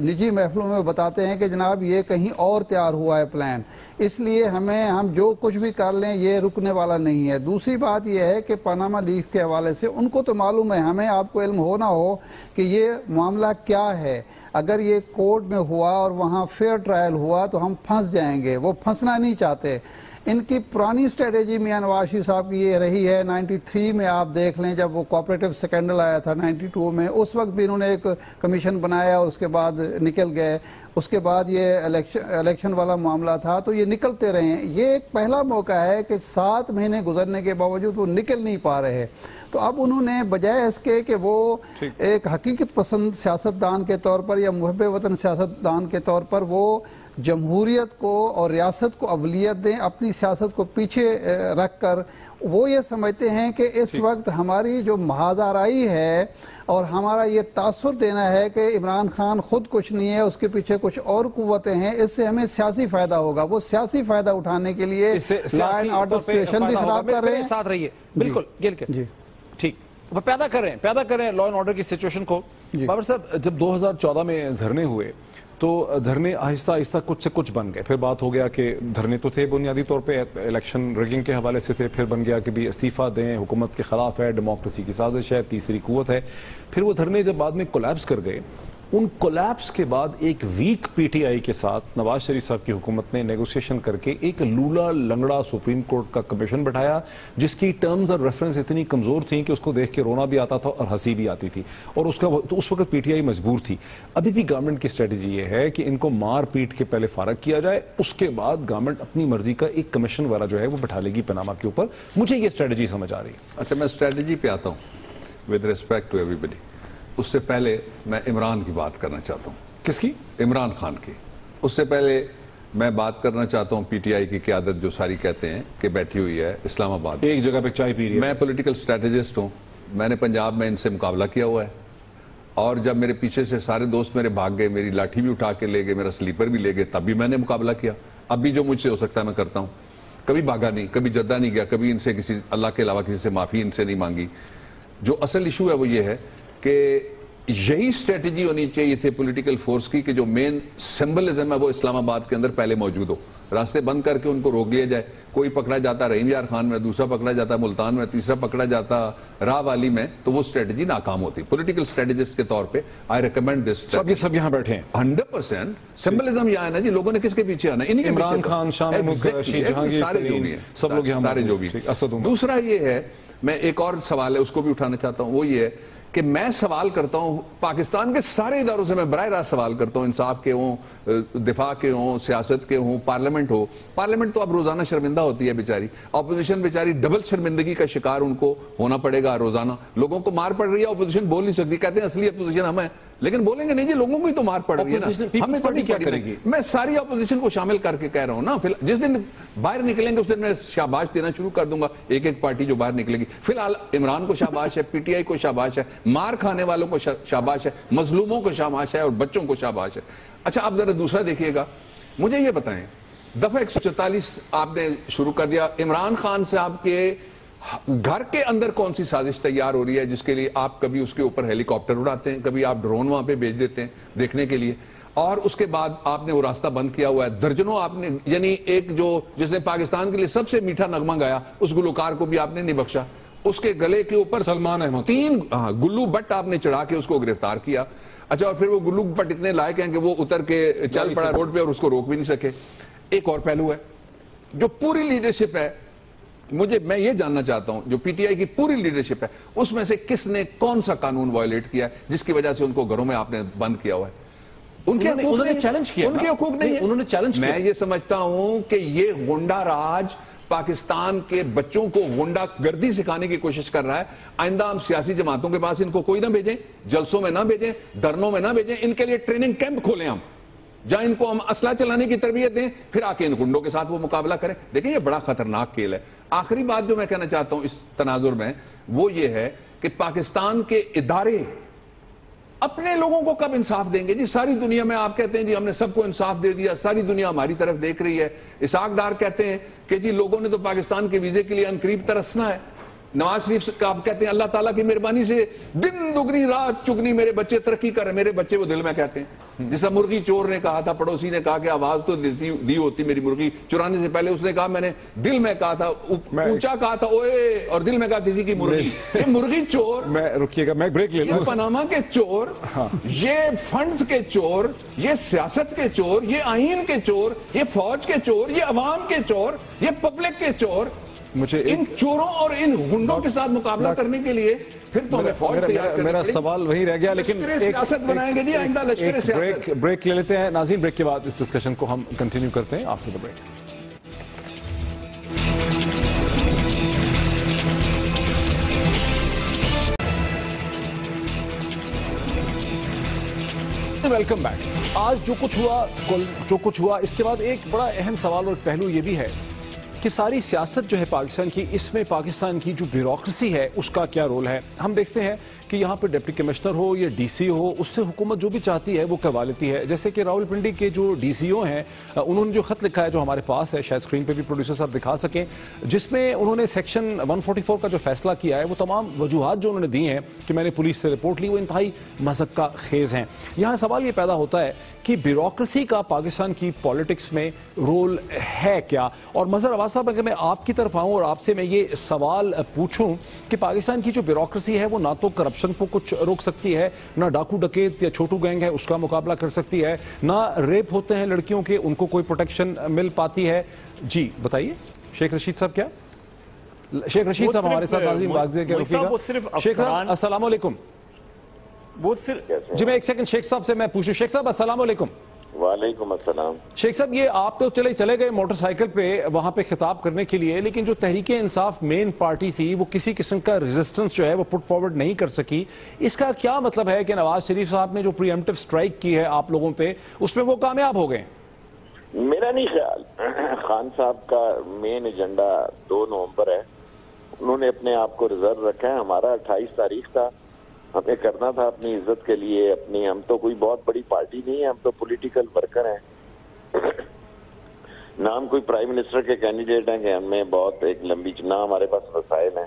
نجی محفلوں میں بتاتے ہیں کہ جناب یہ کہیں اور تیار ہوا ہے پلان، اس لیے ہم جو کچھ بھی کر لیں یہ رکنے والا نہیں ہے. دوسری بات یہ ہے کہ پاناما لیکس کے حوالے سے ان کو تو معلوم ہے، ہمیں آپ کو علم ہو نہ ہو کہ یہ معاملہ کیا ہے. اگر یہ کورٹ میں ہوا اور وہاں فیئر ٹرائل ہوا تو ہم پھنس جائیں گے، وہ پھنسنا نہیں چاہتے. ان کی پرانی اسٹریٹجی میاں نواز شریف صاحب کی یہ رہی ہے. 93 میں آپ دیکھ لیں جب وہ کوآپریٹو سیکنڈل آیا تھا 92 میں، اس وقت بھی انہوں نے ایک کمیشن بنایا اور اس کے بعد نکل گئے. اس کے بعد یہ الیکشن والا معاملہ تھا تو یہ نکلتے رہے ہیں. یہ ایک پہلا موقع ہے کہ 7 مہینے گزرنے کے باوجود وہ نکل نہیں پا رہے. تو اب انہوں نے بجائے اس کے کہ وہ ایک حقیقت پسند سیاستدان کے طور پر یا محب وطن سیاستدان کے طور پر وہ جمہوریت کو اور ریاست کو اولیت دیں، اپنی سیاست کو پیچھے رکھ کر وہ یہ سمجھتے ہیں کہ اس وقت ہماری جو محاذ آرائی ہے اور ہمارا یہ تاثر دینا ہے کہ عمران خان خود کچھ نہیں ہے، اس کے پیچھے کچھ اور قوتیں ہیں، اس سے ہمیں سیاسی فائدہ ہوگا. وہ سیاسی فائدہ اٹھانے کے لیے لا اینڈ آرڈر سچویشن بھی خراب کر رہے ہیں. ساتھ رہیے بالکل جی ٹھیک پیدا کر رہے ہیں لا اینڈ آرڈر کی سچویشن کو. بابر صاحب جب 2014 میں دھرنے ہوئے تو دھرنے آہستہ آہستہ کچھ سے کچھ بن گئے. پھر بات ہو گیا کہ دھرنے تو تھے بنیادی طور پہ الیکشن ریگنگ کے حوالے سے تھے، پھر بن گیا کہ بھی استعفیٰ دیں، حکومت کے خلاف ہے، ڈیموکریسی کی سازش ہے، تیسری قوت ہے. پھر وہ دھرنے جب بعد میں کولیپس کر گئے، ان کولیپس کے بعد ایک ویک پی ٹی آئی کے ساتھ نواز شریف صاحب کی حکومت نے نیگوسیشن کر کے ایک لولا لنگڑا سپریم کورٹ کا کمیشن بٹھایا جس کی ٹرمز اور ریفرنس اتنی کمزور تھیں کہ اس کو دیکھ کے رونا بھی آتا تھا اور ہنسی بھی آتی تھی، اور اس وقت پی ٹی آئی مجبور تھی. ابھی بھی گورنمنٹ کی اسٹریٹجی یہ ہے کہ ان کو مار پیٹ کے پہلے فارغ کیا جائے، اس کے بعد گورنمنٹ اپنی مرضی کا ایک کمیشن والا جو ہے وہ بٹھا لے گی پاناما کے اوپر. مجھے یہ اسٹریٹجی سمجھ آ رہی ہے. اچھا میں اسٹریٹجی پہ آتا ہوں ود ریسپیکٹ ٹو ایوری بڈی. اس سے پہلے میں عمران کی بات کرنا چاہتا ہوں. کس کی؟ عمران خان کی. اس سے پہلے میں بات کرنا چاہتا ہوں پی ٹی آئی کی قیادت جو ساری کہتے ہیں کہ بیٹھی ہوئی ہے اسلام آباد، ایک جگہ پہ چائے پی رہی ہے. میں پولیٹیکل اسٹریٹجسٹ ہوں، میں نے پنجاب میں ان سے مقابلہ کیا ہوا ہے، اور جب میرے پیچھے سے سارے دوست میرے بھاگ گئے، میری لاٹھی بھی اٹھا کے لے گئے، میرا سلیپر بھی لے گئے، تب بھی میں نے مقابلہ کیا. اب بھی جو مجھ سے ہو سکتا ہے میں کرتا ہوں. کبھی بھاگا نہیں، کبھی جدہ نہیں گیا، کبھی ان سے کسی اللہ کے علاوہ کسی سے معافی ان سے نہیں مانگی. جو اصل ایشو ہے وہ یہ ہے کہ یہی اسٹریٹجی ہونی چاہیے تھی پولیٹیکل فورس کی کہ جو مین سمبلزم ہے وہ اسلام آباد کے اندر پہلے موجود ہو. راستے بند کر کے ان کو روک لیا جائے. کوئی پکڑا جاتا رحیم یار خان میں، دوسرا پکڑا جاتا ملتان میں، تیسرا پکڑا جاتا راہ والی میں، تو وہ اسٹریٹجی ناکام ہوتی. پولیٹیکل اسٹریٹجسٹ کے طور پہ آئی ریکمینڈ دس. سب یہاں بیٹھے ہیں 100%. سمبلزم یہاں ہے نا جی، لوگوں نے کس کے پیچھے آنا؟ انہی کے پیچھے. عمران خان، شاہ محمود قریشی، جہانگیر ترین، سب لوگ یہاں سارے جو بھی. دوسرا یہ ہے، میں ایک اور سوال ہے اس کو بھی اٹھانا چاہتا ہوں، وہ یہ ہے کہ میں سوال کرتا ہوں پاکستان کے سارے اداروں سے، میں براہ راست سوال کرتا ہوں، انصاف کے ہوں، دفاع کے ہوں، سیاست کے ہوں، پارلیمنٹ ہو، پارلیمنٹ تو اب روزانہ شرمندہ ہوتی ہے بیچاری، اپوزیشن بیچاری ڈبل شرمندگی کا شکار ان کو ہونا پڑے گا روزانہ، لوگوں کو مار پڑ رہی ہے، اپوزیشن بول نہیں سکتی، کہتے ہیں اصلی اپوزیشن ہم ہیں، لیکن بولیں گے نہیں جی لوگوں کو ہی تو مار پڑ رہی ہے نا، ہمیں تو نہیں کیا کرے گی. میں ساری اپوزیشن کو شامل کر کے کہہ رہا ہوں نا، جس دن باہر نکلیں گے اس دن میں شاباش دینا شروع کر دوں گا ایک ایک پارٹی جو باہر نکلے گی. فی الحال عمران کو شاباش ہے، پی ٹی آئی کو شاباش ہے، مار کھانے والوں کو شاباش ہے، مظلوموں کو شاباش ہے اور بچوں کو شاباش ہے. اچھا اب ذرا دوسرا دیکھیے گا، مجھے یہ بتائیں دفعہ 144 آپ نے شروع کر دیا، عمران خان صاحب کے گھر کے اندر کون سی سازش تیار ہو رہی ہے جس کے لیے آپ کبھی اس کے اوپر ہیلی کاپٹر اڑاتے ہیں، کبھی آپ ڈرون وہاں پہ بھیج دیتے ہیں دیکھنے کے لیے، اور اس کے بعد آپ نے وہ راستہ بند کیا ہوا ہے، درجنوں آپ نے، یعنی ایک جو جس نے پاکستان کے لیے سب سے میٹھا نغمہ گایا اس گلوکار کو بھی آپ نے نہیں بخشا، اس کے گلے کے اوپر سلمان احمد 3 گلو بٹ آپ نے چڑھا کے اس کو گرفتار کیا. اچھا اور پھر وہ گلو بٹ اتنے لائق ہیں کہ وہ اتر کے چل پڑا روڈ پہ اور اس کو روک بھی نہیں سکے. ایک اور پہلو ہے جو پوری لیڈرشپ ہے، میں یہ جاننا چاہتا ہوں جو پی ٹی آئی کی پوری لیڈرشپ ہے اس میں سے کس نے کون سا قانون وائلیٹ کیا ہے جس کی وجہ سے ان کو گھروں میں آپ نے بند کیا ہوا ہے؟ انہوں نے چیلنج کیا، ان کے حقوق نہیں انہوں نے چیلنج کیا. میں یہ سمجھتا ہوں کہ یہ غنڈہ راج پاکستان کے بچوں کو غنڈہ گردی سکھانے کی کوشش کر رہا ہے. آئندہ ہم سیاسی جماعتوں کے پاس ان کو کوئی نہ بھیجیں، جلسوں میں نہ بھیجیں، دھرنوں میں نہ بھیجیں، ان کے لیے ٹریننگ کیمپ کھولیں ہم، جہاں ان کو ہم اسلحہ چلانے کی تربیت دیں، پھر آ کے ان گنڈوں کے ساتھ وہ مقابلہ کریں. دیکھیں یہ بڑا خطرناک کھیل ہے. آخری بات جو میں کہنا چاہتا ہوں اس تناظر میں وہ یہ ہے کہ پاکستان کے ادارے اپنے لوگوں کو کب انصاف دیں گے؟ جی ساری دنیا میں آپ کہتے ہیں جی ہم نے سب کو انصاف دے دیا، ساری دنیا ہماری طرف دیکھ رہی ہے. اسحاق ڈار کہتے ہیں کہ جی لوگوں نے تو پاکستان کے ویزے کے لیے عنقریب ترسنا ہے. نواز شریف کا آپ کہتے ہیں اللہ تعالیٰ کی مہربانی سے دن دگنی رات چگنی میرے بچے ترقی کر رہے، میرے بچے وہ دل میں کہتے ہیں. جیسا مرغی چور نے کہا تھا، پڑوسی نے کہا کہ آواز تو دی ہوتی میری مرغی چرانے سے پہلے، اس نے کہا میں نے دل میں کہا تھا، اونچا کہا تھا اوئے، اور دل میں کہا کسی کی مرغی. یہ مرغی چور، میں رکیے گا، میں بریک لیتا ہوں. یہ پاناما کے چور، یہ فنڈز کے چور، یہ سیاست کے چور، یہ آئین کے چور، یہ فوج کے چور، یہ عوام کے چور، یہ پبلک کے چور، ان چوروں اور ان غنڈوں کے ساتھ مقابلہ کرنے کے لیے پھر تو ہمیں فوج تیار کرنی پڑے. میرا سوال وہی رہ گیا، لیکن سیاست بنائیں گے جی آئندہ لشکر سیاست. بریک لے لیتے ہیں ناظرین، بریک کے بعد اس ڈسکشن کو ہم کنٹینیو کرتے ہیں after the break. Welcome back. آج جو کچھ ہوا اس کے بعد ایک بڑا اہم سوال اور پہلو یہ بھی ہے کہ ساری سیاست جو ہے پاکستان کی، اس میں پاکستان کی جو بیوروکریسی ہے اس کا کیا رول ہے. ہم دیکھتے ہیں کہ یہاں پہ ڈپٹی کمشنر ہو یا ڈی سی ہو، اس سے حکومت جو بھی چاہتی ہے وہ کروا لیتی ہے. جیسے کہ راولپنڈی کے جو ڈی سی او ہیں، انہوں نے جو خط لکھا ہے جو ہمارے پاس ہے، شاید اسکرین پہ بھی پروڈیوسر صاحب دکھا سکیں، جس میں انہوں نے سیکشن 144 کا جو فیصلہ کیا ہے، وہ تمام وجوہات جو انہوں نے دی ہیں کہ میں نے پولیس سے رپورٹ لی، وہ انتہائی مذہق خیز ہیں. یہاں سوال یہ پیدا ہوتا ہے کہ بیوروکریسی کا پاکستان کی پالیٹکس میں رول ہے کیا؟ اور مظہر عواد صاحب اگر میں آپ کی طرف آؤں اور آپ سے میں یہ سوال پوچھوں کہ پاکستان کی جو بیوروکریسی ہے وہ نہ تو کرپشن کو کچھ روک سکتی ہے، نہ ڈاکو ڈکیت یا چھوٹو گینگ ہے اس کا مقابلہ کر سکتی ہے، نہ ریپ ہوتے ہیں لڑکیوں کے ان کو کوئی پروٹیکشن مل پاتی ہے. جی بتائیے شیخ رشید صاحب. کیا شیخ رشید صاحب ہمارے ساتھ ناظرین باغزے کے رکیے گا. شیخ صاحب السلام علیکم. جی میں ایک سیکنڈ شیخ صاحب سے میں پوچھوں. شیخ صاحب السلام علیکم. وعلیکم السلام. شیخ صاحب یہ آپ تو چلے گئے موٹر سائیکل پہ وہاں پہ خطاب کرنے کے لیے، لیکن جو تحریک انصاف مین پارٹی تھی وہ کسی قسم کا ریزسٹنس جو ہے وہ پٹ فارورڈ نہیں کر سکی. اس کا کیا مطلب ہے کہ نواز شریف صاحب نے جو پری ایمپٹیو سٹرائک کی ہے آپ لوگوں پہ، اس میں وہ کامیاب ہو گئے؟ میرا نہیں خیال. خان صاحب کا مین ایجنڈا 2 نومبر ہے، انہوں نے اپنے آپ کو ریزرو رکھا ہے. ہمارا 28 تاریخ تھا، ہمیں کرنا تھا اپنی عزت کے لیے اپنی، ہم تو کوئی بہت بڑی پارٹی نہیں ہے، ہم تو پولیٹیکل ورکر ہیں، نہ ہم کوئی پرائم منسٹر کے کینڈیڈیٹ ہیں کہ ہمیں بہت ایک لمبی نہ ہمارے پاس وسائل ہیں.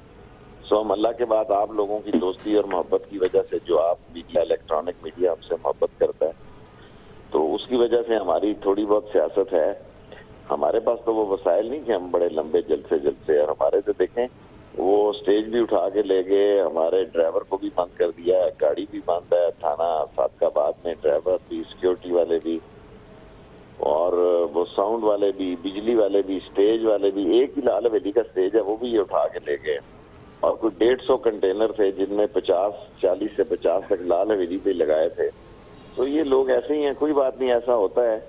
سو ہم اللہ کے بعد آپ لوگوں کی دوستی اور محبت کی وجہ سے، جو آپ میڈیا الیکٹرانک میڈیا ہم سے محبت کرتا ہے، تو اس کی وجہ سے ہماری تھوڑی بہت سیاست ہے. ہمارے پاس تو وہ وسائل نہیں کہ ہم بڑے لمبے جلسے اور ہمارے سے دیکھیں وہ سٹیج بھی اٹھا کے لے گئے، ہمارے ڈرائیور کو بھی بند کر دیا، گاڑی بھی بند ہے تھانہ صادق آباد میں، ڈرائیور بھی، سیکیورٹی والے بھی، اور وہ ساؤنڈ والے بھی، بجلی والے بھی، سٹیج والے بھی. ایک ہی لال حویلی کا سٹیج ہے وہ بھی یہ اٹھا کے لے گئے. اور کوئی 150 کنٹینر تھے جن میں 40 سے 50 تک لال حویلی پہ لگائے تھے. تو یہ لوگ ایسے ہی ہیں, کوئی بات نہیں, ایسا ہوتا ہے,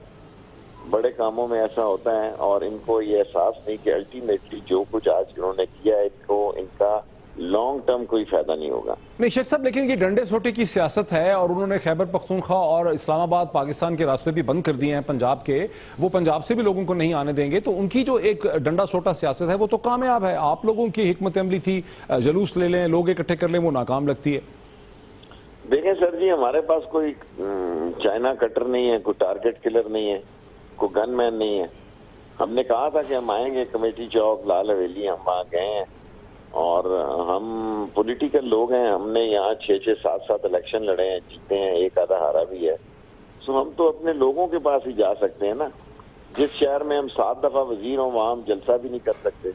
بڑے کاموں میں ایسا ہوتا ہے, اور ان کو یہ احساس نہیں کہ الٹیمیٹلی جو کچھ آج انہوں نے کیا ہے ان کا لانگ ٹرم کوئی فائدہ نہیں ہوگا. نہیں شیخ صاحب, لیکن یہ ڈنڈے سوٹے کی سیاست ہے, اور انہوں نے خیبر پختونخوا اور اسلام آباد پاکستان کے راستے بھی بند کر دیے ہیں پنجاب کے, وہ پنجاب سے بھی لوگوں کو نہیں آنے دیں گے, تو ان کی جو ایک ڈنڈا سوٹا سیاست ہے وہ تو کامیاب ہے. آپ لوگوں کی حکمت عملی تھی جلوس لے لیں, لوگ اکٹھے کر لیں, وہ ناکام لگتی ہے. دیکھیں سر جی, ہمارے پاس کوئی چائنا کٹر نہیں ہے, کوئی ٹارگٹ کلر نہیں ہے, کوئی گن مین نہیں ہے. ہم نے کہا تھا کہ ہم آئیں گے کمیٹی چوک لال حویلی, ہم وہاں گئے ہیں, اور ہم پولیٹیکل لوگ ہیں, ہم نے یہاں 6-7 الیکشن لڑے ہیں, جیتے ہیں, ایک آدھا ہارا بھی ہے. سو ہم تو اپنے لوگوں کے پاس ہی جا سکتے ہیں نا. جس شہر میں ہم 7 دفعہ وزیر ہوں وہاں ہم جلسہ بھی نہیں کر سکتے.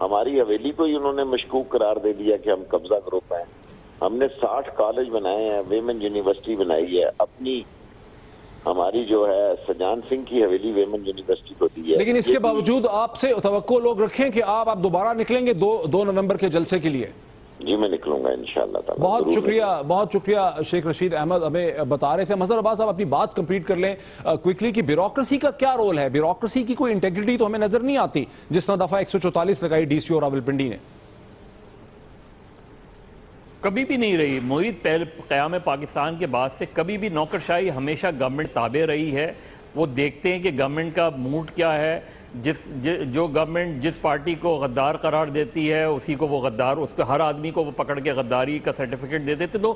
ہماری حویلی کو ہی انہوں نے مشکوک قرار دے دیا کہ ہم قبضہ گروپ ہیں. ہم نے 60 کالج بنائے ہیں, ویمن یونیورسٹی بنائی ہے اپنی, ہماری جو ہے سجان سنگھ کی حویلی ویمن یونیورسٹی کو دی ہے. لیکن اس کے باوجود آپ سے توقع لوگ رکھیں کہ آپ دوبارہ نکلیں گے 2 نومبر کے جلسے کے لیے. جی میں نکلوں گا انشاءاللہ تعالی. بہت شکریہ, بہت شکریہ شیخ رشید احمد. ہمیں بتا رہے تھے مظہر عباس صاحب, اپنی بات کمپلیٹ کر لیں کوئکلی, کہ بیوروکریسی کا کیا رول ہے. بیوروکریسی کی کوئی انٹیگریٹی تو ہمیں نظر نہیں آتی جس طرح دفعہ 144 لگائی ڈی سی او راولپنڈی نے. کبھی بھی نہیں رہی. معید قیام پاکستان کے بعد سے کبھی بھی نوکرشاہی ہمیشہ گورنمنٹ تابع رہی ہے. وہ دیکھتے ہیں کہ گورنمنٹ کا موڈ کیا ہے, جو گورنمنٹ جس پارٹی کو غدار قرار دیتی ہے اسی کو وہ غدار, اس کو ہر آدمی کو وہ پکڑ کے غداری کا سرٹیفکیٹ دے دیتے. تو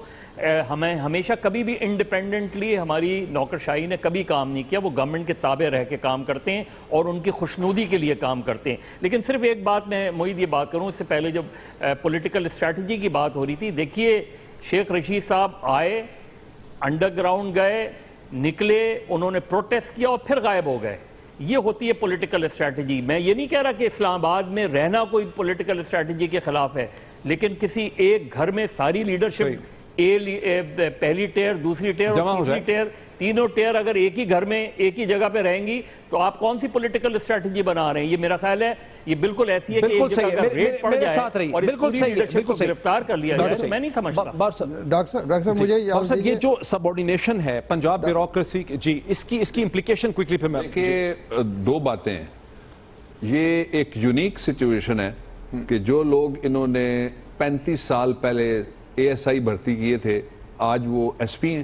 ہمیں ہمیشہ کبھی بھی انڈیپینڈنٹلی ہماری نوکرشاہی نے کبھی کام نہیں کیا. وہ گورنمنٹ کے تابع رہ کے کام کرتے ہیں اور ان کی خوشنودی کے لیے کام کرتے ہیں. لیکن صرف ایک بات میں معید یہ بات کروں, اس سے پہلے جب پولیٹیکل اسٹریٹجی کی بات ہو رہی تھی, دیکھیے شیخ رشید صاحب آئے, انڈر گراؤنڈ گئے, نکلے, انہوں نے پروٹیسٹ کیا اور پھر غائب ہو گئے. یہ ہوتی ہے پولیٹیکل اسٹریٹجی. میں یہ نہیں کہہ رہا کہ اسلام آباد میں رہنا کوئی پولیٹیکل اسٹریٹجی کے خلاف ہے, لیکن کسی ایک گھر میں ساری لیڈرشپ, پہلی ٹیئر, دوسری ٹیئر, تیسری ٹیئر, تینوں ٹیئر اگر ایک ہی گھر میں ایک ہی جگہ پہ رہیں گی تو آپ کون سی پولیٹیکل اسٹریٹجی بنا رہے ہیں. یہ میرا خیال ہے یہ بالکل ایسی ہے کہ ایک جگہ کا ریٹ پڑ جائے اور اس پوری لیڈرشپ کو گرفتار کر لیا جائے. میں نہیں سمجھتا. ڈاکٹر صاحب مجھے یہ جو سبارڈینیشن ہے پنجاب بیوروکریسی, جی اس کی امپلیکیشن کوئکلی پہ میں کہ 2 باتیں ہیں. یہ ایک یونیک سچویشن ہے کہ جو لوگ انہوں نے 35 سال پہلے اے ایس آئی بھرتی کیے تھے آج وہ ایس پی ہیں,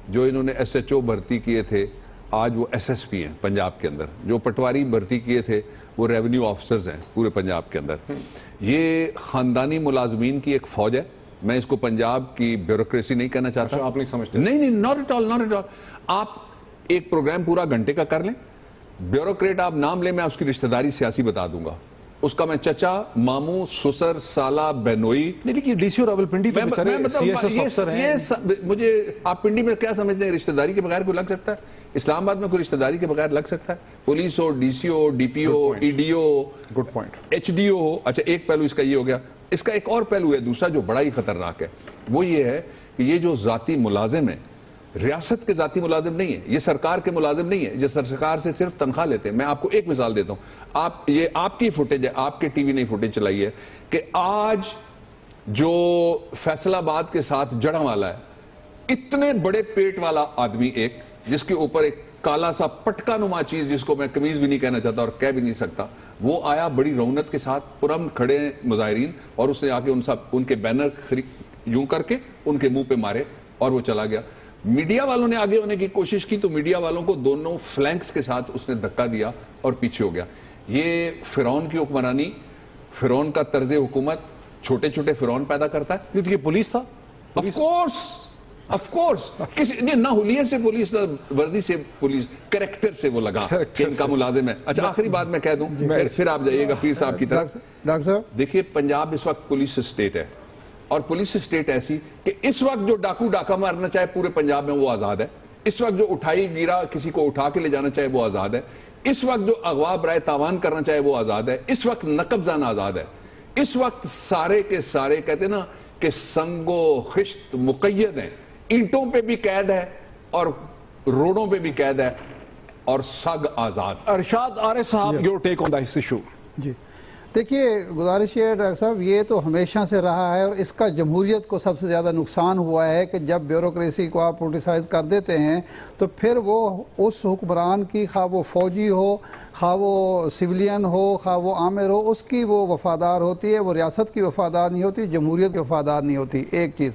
جو انہوں نے ایس ایچ او بھرتی کیے تھے آج وہ ایس ایس پی ہیں پنجاب کے اندر, جو پٹواری بھرتی کیے تھے وہ ریونیو آفیسرز ہیں پورے پنجاب کے اندر. یہ خاندانی ملازمین کی ایک فوج ہے. میں اس کو پنجاب کی بیوروکریسی نہیں کہنا چاہتا. آپ نہیں سمجھتے؟ نہیں, not at all. آپ ایک پروگرام پورا گھنٹے کا کر لیں, بیوروکریٹ آپ نام لیں, میں اس کی رشتہ داری سیاسی بتا دوں گا. اس کا میں چچا, ماموں, سسر, سالہ, بہنوئی. نہیں لیکن ڈی سی او راولپنڈی تو بیچارے سی ایس ایس افسر ہیں. مجھے آپ پنڈی میں کیا سمجھتے ہیں, رشتہ داری کے بغیر کوئی لگ سکتا ہے؟ اسلام آباد میں کوئی رشتہ داری کے بغیر لگ سکتا ہے؟ پولیس ہو, D C O, D P O, E D O, good point, H D O ہو. اچھا ایک پہلو اس کا یہ ہو گیا. اس کا ایک اور پہلو ہے دوسرا جو بڑا ہی خطرناک ہے, وہ یہ ہے کہ یہ جو ذاتی ملازم ہیں, ریاست کے ذاتی ملازم نہیں ہیں, یہ سرکار کے ملازم نہیں ہیں, یہ سرکار سے صرف تنخواہ لیتے ہیں. میں آپ کو ایک مثال دیتا ہوں, یہ آپ کی فوٹیج ہے, آپ کے ٹی وی نے فوٹیج چلائی ہے کہ آج جو فیصل آباد کے ساتھ جڑا والا ہے, اتنے بڑے پیٹ والا آدمی, ایک جس کے اوپر ایک کالا سا پٹکا نما چیز جس کو میں قمیض بھی نہیں کہنا چاہتا اور کہہ بھی نہیں سکتا, وہ آیا بڑی رونت کے ساتھ, پرم کھڑے مظاہرین, اور اس نے آ کے ان کے بینر یوں کر کے ان کے منہ پہ مارے اور وہ چلا گیا. میڈیا والوں نے آگے ہونے کی کوشش کی تو میڈیا والوں کو دونوں فلینکس کے ساتھ اس نے دھکا دیا اور پیچھے ہو گیا. یہ فرعون کی حکمرانی, فرعون کا طرز حکومت چھوٹے چھوٹے فرعون پیدا کرتا ہے. یہ پولیس تھا, آف کورس نہ حلیے سے پولیس, وردی سے پولیس, کریکٹر سے وہ لگا کہ ان کا ملازم ہے. اچھا آخری بات میں کہہ دوں, پھر آپ جائیے گا پیر صاحب کی طرف. ڈاکٹر صاحب دیکھیے پنجاب اس وقت پولیس اسٹیٹ ہے, اور پولیس اسٹیٹ ایسی کہ اس وقت جو ڈاکو ڈاکہ مارنا چاہے پورے پنجاب میں وہ آزاد ہے. اس وقت جو اٹھائی گیرا کسی کو اٹھا کے لے جانا چاہے وہ آزاد ہے. اس وقت جو اغوا برائے تاوان کرنا چاہے وہ آزاد ہے. اس وقت نقب زن آزاد ہے. اس وقت سارے کے سارے کہتے ہیں نا کہ سنگ و خشت مقید ہیں, اینٹوں پہ بھی قید ہے اور روڈوں پہ بھی قید ہے, اور سگ آزاد. ارشاد آرے صاحب, your take on this issue. جی دیکھیے گزارش یہ ہے ڈاکٹر صاحب، یہ تو ہمیشہ سے رہا ہے اور اس کا جمہوریت کو سب سے زیادہ نقصان ہوا ہے کہ جب بیوروکریسی کو آپ پولیٹیسائز کر دیتے ہیں تو پھر وہ اس حکمران کی، خواہ وہ فوجی ہو، خواہ وہ سویلین ہو، خواہ وہ آمر ہو، اس کی وہ وفادار ہوتی ہے، وہ ریاست کی وفادار نہیں ہوتی، جمہوریت کی وفادار نہیں ہوتی، ایک چیز۔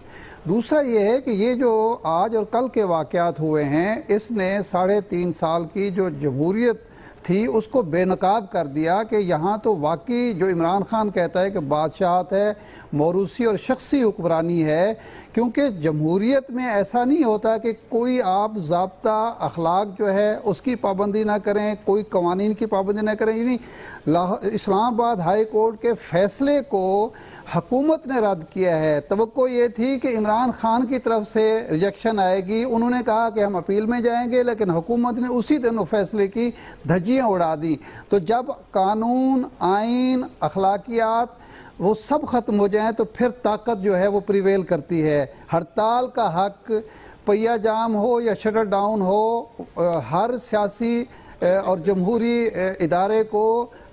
دوسرا یہ ہے کہ یہ جو آج اور کل کے واقعات ہوئے ہیں، اس نے 3.5 سال کی جو جمہوریت تھی اس کو بے نقاب کر دیا کہ یہاں تو واقعی جو عمران خان کہتا ہے کہ بادشاہت ہے، موروثی اور شخصی حکمرانی ہے، کیونکہ جمہوریت میں ایسا نہیں ہوتا کہ کوئی آپ ضابطہ اخلاق جو ہے اس کی پابندی نہ کریں، کوئی قوانین کی پابندی نہ کریں۔ یعنی اسلام آباد ہائی کورٹ کے فیصلے کو حکومت نے رد کیا ہے۔ توقع یہ تھی کہ عمران خان کی طرف سے ریجیکشن آئے گی، انہوں نے کہا کہ ہم اپیل میں جائیں گے، لیکن حکومت نے اسی دن وہ فیصلے کی دھجیاں اڑا دیں۔ تو جب قانون، آئین، اخلاقیات وہ سب ختم ہو جائیں تو پھر طاقت جو ہے وہ پریویل کرتی ہے۔ ہڑتال کا حق پہیہ جام ہو یا شٹر ڈاؤن ہو، ہر سیاسی اور جمہوری ادارے کو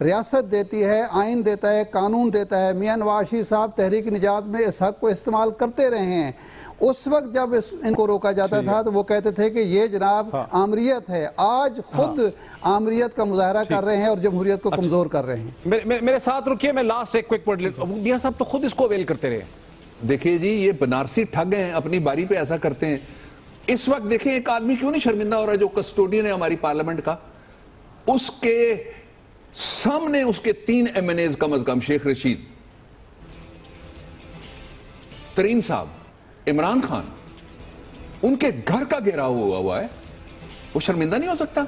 ریاست دیتی ہے، آئین دیتا ہے، قانون دیتا ہے۔ میاں نواز شریف صاحب تحریک نجات میں اس حق کو استعمال کرتے رہے ہیں۔ اس وقت جب ان کو روکا جاتا تھا تو وہ کہتے تھے کہ یہ جناب آمریت ہے۔ آج خود آمریت کا مظاہرہ کر رہے ہیں اور جمہوریت کو کمزور کر رہے ہیں۔ میرے ساتھ رکیے، میں لاسٹ ایک کوئک ورڈ لیتا ہوں۔ میاں صاحب تو خود اس کو اویل کرتے رہے۔ دیکھیے جی، یہ بنارسی ٹھگ ہیں، اپنی باری پہ ایسا کرتے ہیں۔ اس وقت دیکھیں ایک آدمی کیوں نہیں شرمندہ ہو رہا ہے جو کسٹوڈین ہے ہماری پارلیمنٹ کا، اس کے سامنے اس کے 3 MNAs کم از کم، شیخ رشید، ترین صاحب، عمران خان، ان کے گھر کا گھیراؤ ہوا ہے، وہ شرمندہ نہیں ہو سکتا؟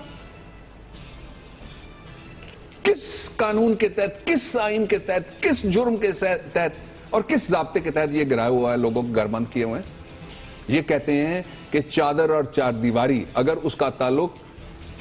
کس قانون کے تحت، کس آئین کے تحت، کس جرم کے تحت اور کس ضابطے کے تحت یہ گھیرایا ہوا ہے، لوگوں کو گھر بند کیے ہوئے ہیں؟ یہ کہتے ہیں کہ چادر اور چار دیواری، اگر اس کا تعلق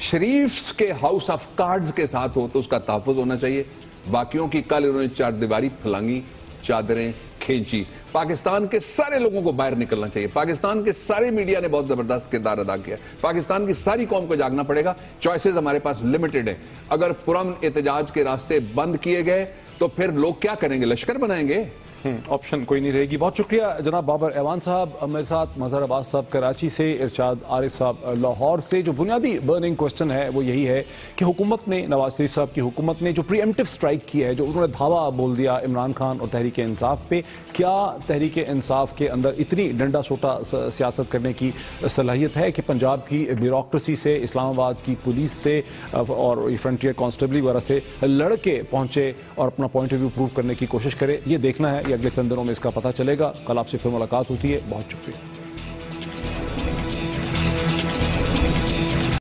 شریف کے ہاؤس آف کارڈز کے ساتھ ہو تو اس کا تحفظ ہونا چاہیے۔ باقیوں کی کل انہوں نے چار دیواری پھلانگی، چادریں کھینچی۔ پاکستان کے سارے لوگوں کو باہر نکلنا چاہیے۔ پاکستان کے سارے میڈیا نے بہت زبردست کردار ادا کیا۔ پاکستان کی ساری قوم کو جاگنا پڑے گا۔ چوائسز ہمارے پاس لمیٹڈ ہیں۔ اگر پرامن احتجاج کے راستے بند کیے گئے تو پھر لوگ کیا کریں گے؟ لشکر بنائیں گے؟ آپشن کوئی نہیں رہے گی۔ بہت شکریہ جناب بابر ایوان صاحب میرے ساتھ، مظہر عباس صاحب کراچی سے، ارشاد عارف صاحب لاہور سے۔ جو بنیادی برننگ کوسچن ہے وہ یہی ہے کہ حکومت نے، نواز شریف صاحب کی حکومت نے جو پری ایمپٹیو سٹرائک کی ہے، جو انہوں نے دھاوا بول دیا عمران خان اور تحریک انصاف پہ، کیا تحریک انصاف کے اندر اتنی ڈنڈا سوٹا سیاست کرنے کی صلاحیت ہے کہ پنجاب کی بیوروکریسی سے، اسلام آباد کی پولیس سے اور فرنٹیئر کانسٹیبلی وغیرہ سے لڑ کے پہنچے اور اپنا پوائنٹ آف ویو پروو کرنے کی کوشش کرے؟ یہ دیکھنا ہے، یہ اگلے چند دنوں میں اس کا پتہ چلے گا۔ کل آپ سے پھر ملاقات ہوتی ہے۔ بہت شکریہ۔